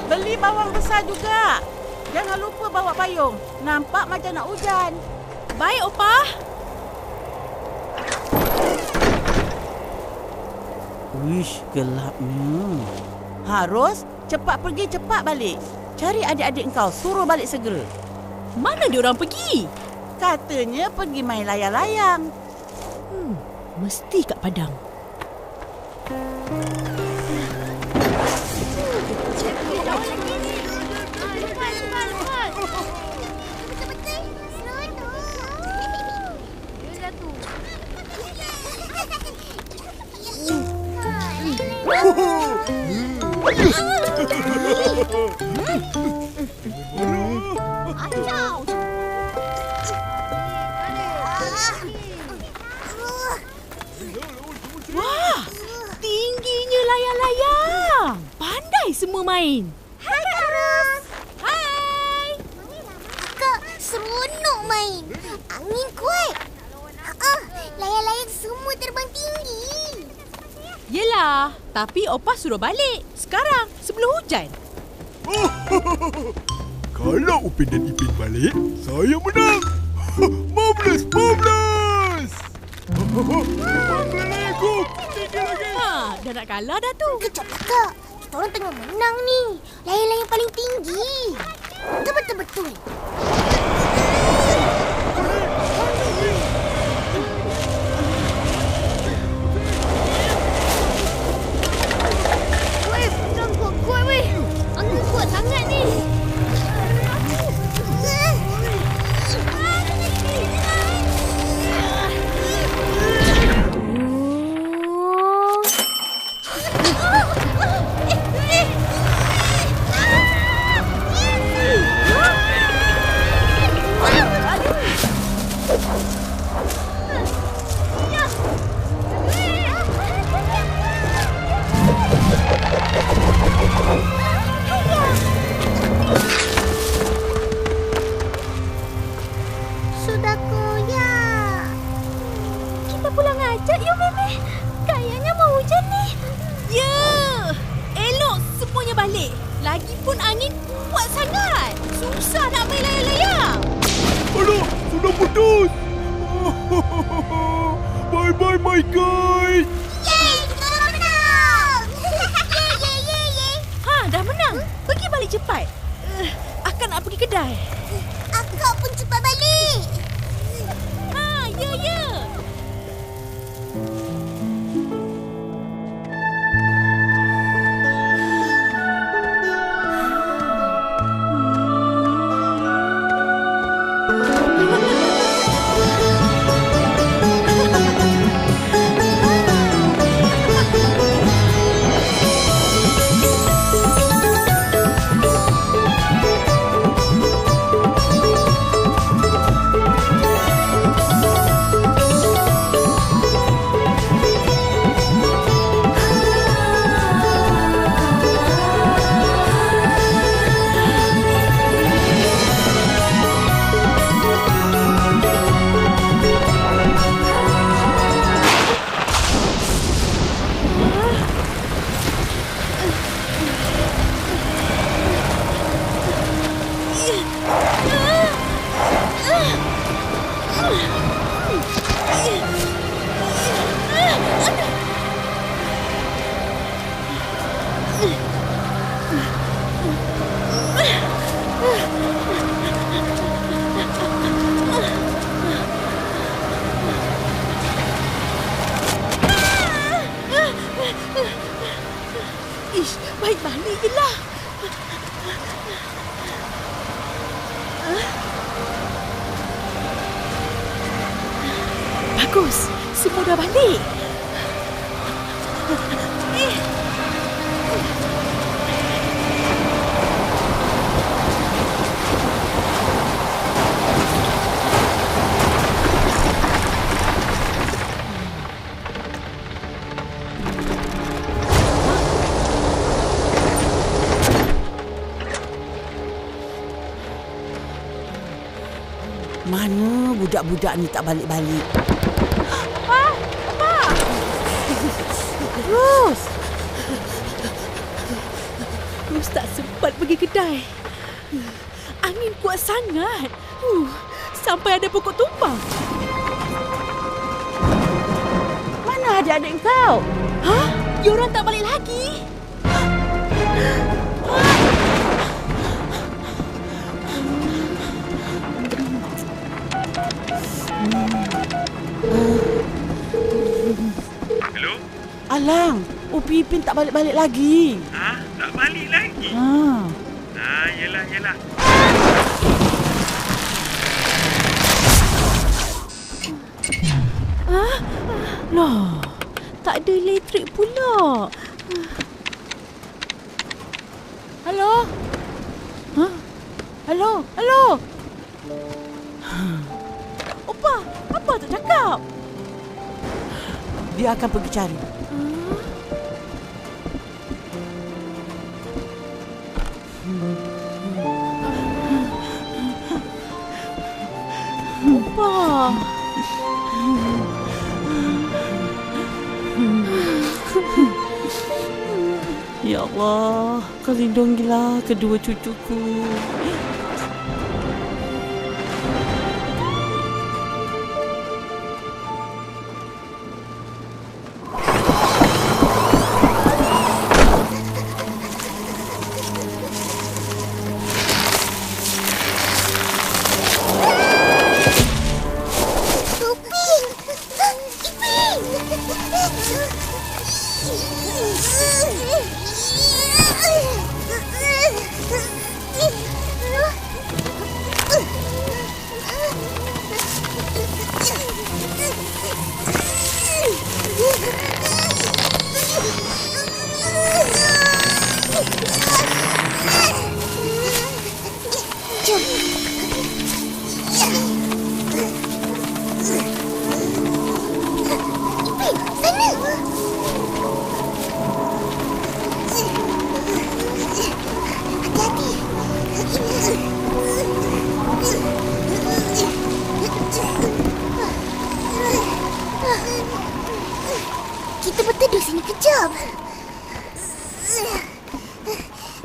Beli bawang besar juga. Jangan lupa bawa payung. Nampak macam nak hujan. Baik, Opah. Wish, gelapnya. Harus cepat pergi, cepat balik. Cari adik-adik engkau, suruh balik segera. Mana diorang pergi? Katanya pergi main layang-layang. Mesti kat padang. Wah, tingginya layang-layang. Pandai semua main. Hai, Kak Ros. Hai. Kak, seronok main. Angin kuat. Layang-layang semua terbang tinggi. Yelah, tapi Opah suruh balik. Sekarang, sebelum hujan. Kalau Upin dan Ipin balik, saya menang. Marvelous, marvelous. Aku tinggi lagi. Dah nak kalah dah tu. Kejap lah, Kak. Kita orang tengah menang ni. Layang-layang paling tinggi. Betul-betul. Weh, pedang kuat-kuat weh. Angin kuat sangat ni. Sudah koyak. Kita pulang aja yuk, Meme. Kayaknya mau hujan ni. Ya, elok semuanya balik. Lagipun angin kuat sangat. Susah nak main layang-layang. Alah, sudah putus. Bye-bye, my guys. Yeay, kita orang menang. Yeay. Dah menang. Pergi balik cepat. Akan nak pergi kedai. Akak pun cepat balik. Ya. Ish, baik balik je lah. Bagus, semua dah balik. budak-budak ni tak balik-balik? Apa? Terus. Terus tak sempat pergi kedai. Angin kuat sangat. Sampai ada pokok tumbang. Mana adik-adik kau? Diorang tak balik lagi. Hello? Alang, Ipin tak balik-balik lagi. Tak balik lagi? Yelah. Lah, tak ada elektrik pula. Halo? Halo? Apa tak cakap? Dia akan pergi cari. Apa? Ya Allah, kau lindungilah kedua cucuku. Kita berteduh sini kejap.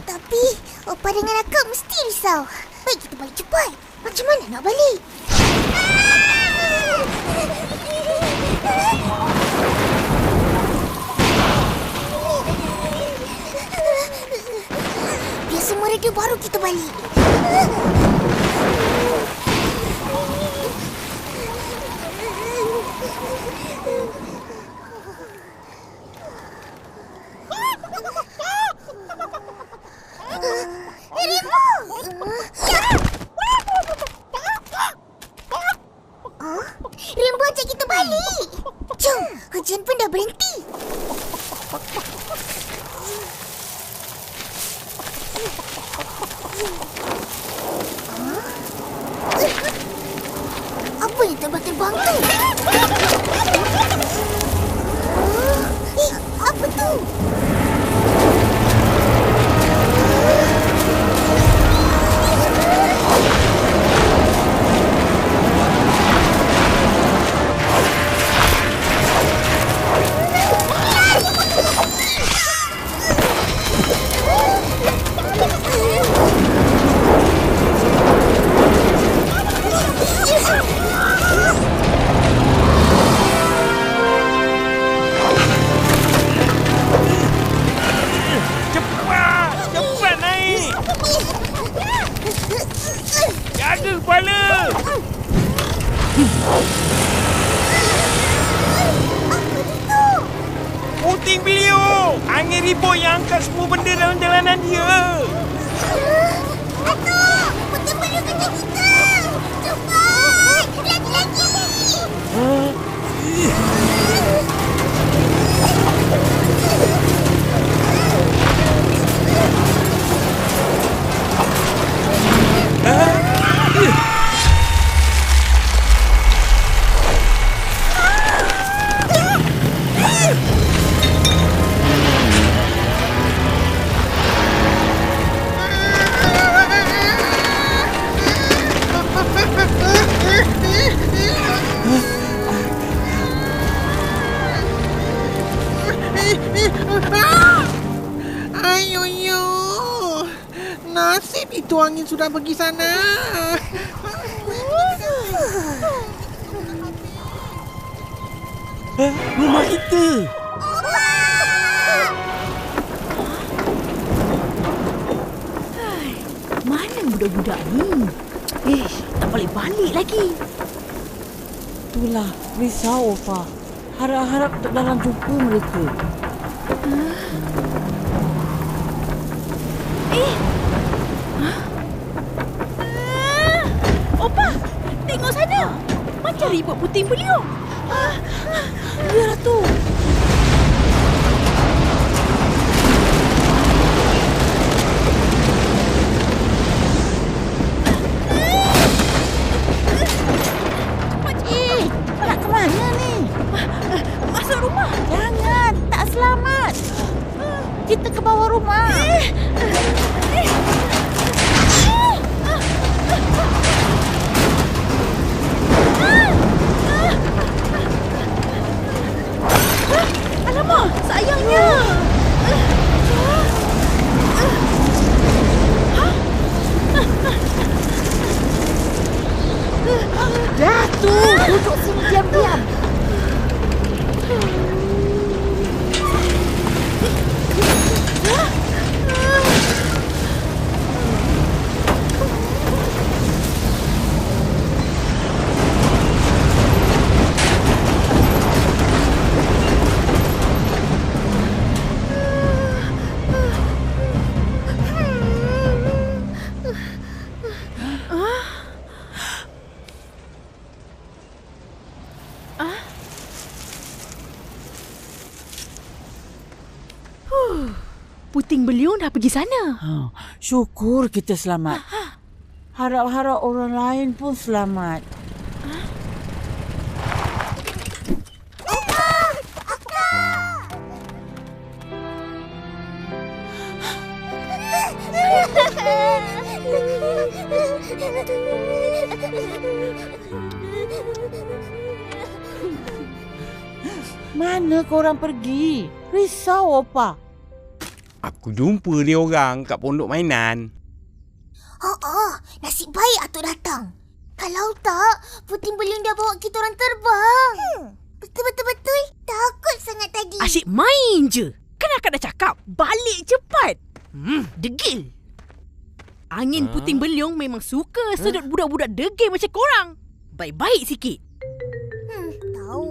Tapi Opa dengan Akak mesti risau. Baik kita balik cepat. Macam mana nak balik? Biar semua reda baru kita balik. Rimbu ajak kita balik. Jom, hujan pun dah berhenti. Apa yang terbang-terbang tu? Apa tu? Cepat naik! Jaga kepala! Puting beliau! Angin ribut yang angkat semua benda dalam jalanan dia! Atok! Puting beliau kecil kita! Cepat! Lagi-lagi! Nasib itu angin sudah pergi sana. Rumah kita. Mana budak-budak ni? Tak balik-balik lagi. Itulah risau Opa. Harap-harap tak dalam jumpa mereka. Opa, tengok sana. Macam ribut puting beliung. Biar tu. Nak ke mana ni? Masuk rumah. Jangan, tak selamat. Kita ke bawah rumah. Alamak, sayangnya. Dah tu, duduk sini diam-diam. Puting beliung dah pergi sana. Syukur kita selamat. Harap-harap orang lain pun selamat. Mana korang pergi? Risau Opa. Aku jumpa dia orang kat pondok mainan. Nasib baik Atok datang. Kalau tak, puting beliung dah bawa kita orang terbang. Betul-betul takut sangat tadi. Asyik main je. Kan akak dah cakap, balik cepat. Degil. Angin puting beliung memang suka sedut budak-budak degil macam korang. Baik-baik sikit. Tahu.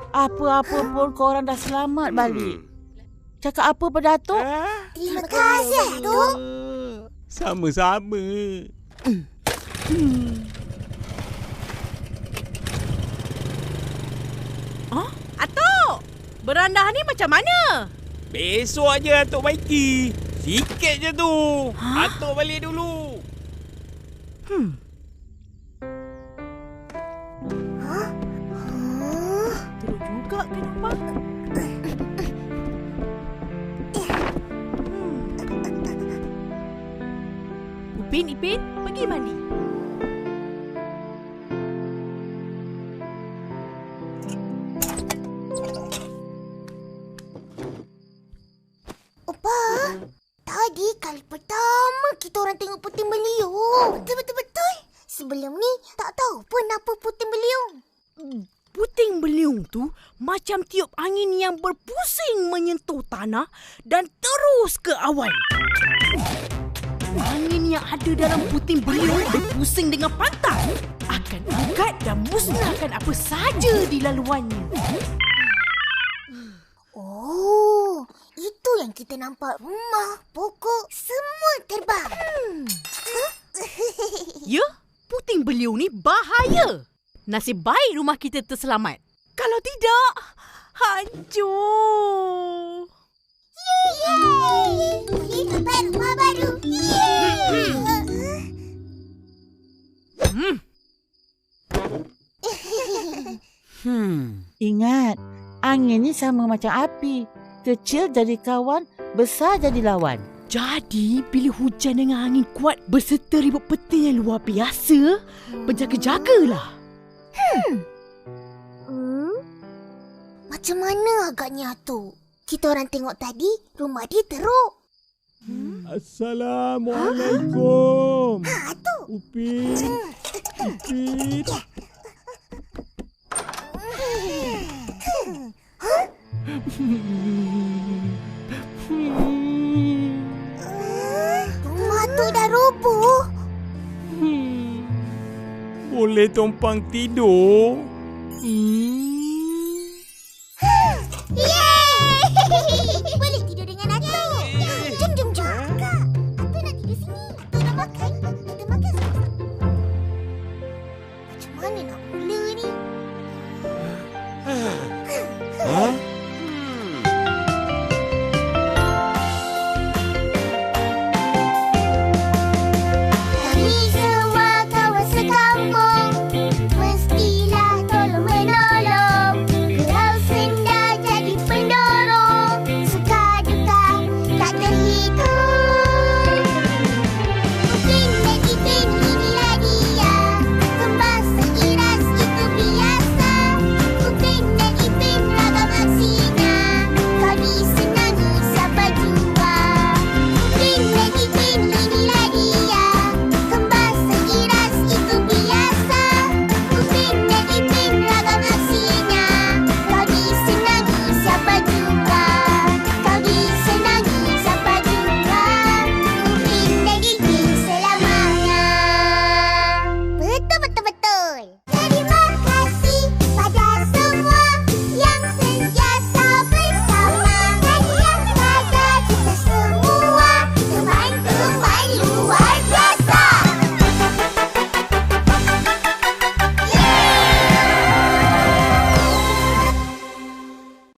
Apa-apa pun korang dah selamat balik. Cakap apa pada Atok? Terima kasih, Atok. Sama-sama. Atok, berandah ni macam mana? Besok aja Atok baiki. Sikit je tu. Atok balik dulu. Teruk juga kan nampak? Upin, Ipin, pergi mandi. Opa, tadi kali pertama kita orang tengok puting beliung. Betul-betul. Sebelum ni tak tahu pun apa puting beliung. Puting beliung tu macam tiup angin yang berpusing menyentuh tanah dan terus ke awan. Angin yang ada dalam puting beliung berpusing dengan pantang akan angkat dan musnahkan apa saja di laluannya. Oh, itu yang kita nampak. Rumah, pokok, semua terbang. Ya, puting beliung ni bahaya. Nasib baik rumah kita terselamat. Kalau tidak, hancur. Yeay! Boleh dapat rumah baru. Yeay! Ingat, angin ni sama macam api. Kecil jadi kawan, besar jadi lawan. Jadi, bila hujan dengan angin kuat berserta ribut petir yang luar biasa, berjaga-jagalah. Macam mana agaknya, Atok? Kita orang tengok tadi, rumah dia teruk. Assalamualaikum. Tu. Upin. Ipin. Rumah tu dah roboh. Boleh tumpang tidur?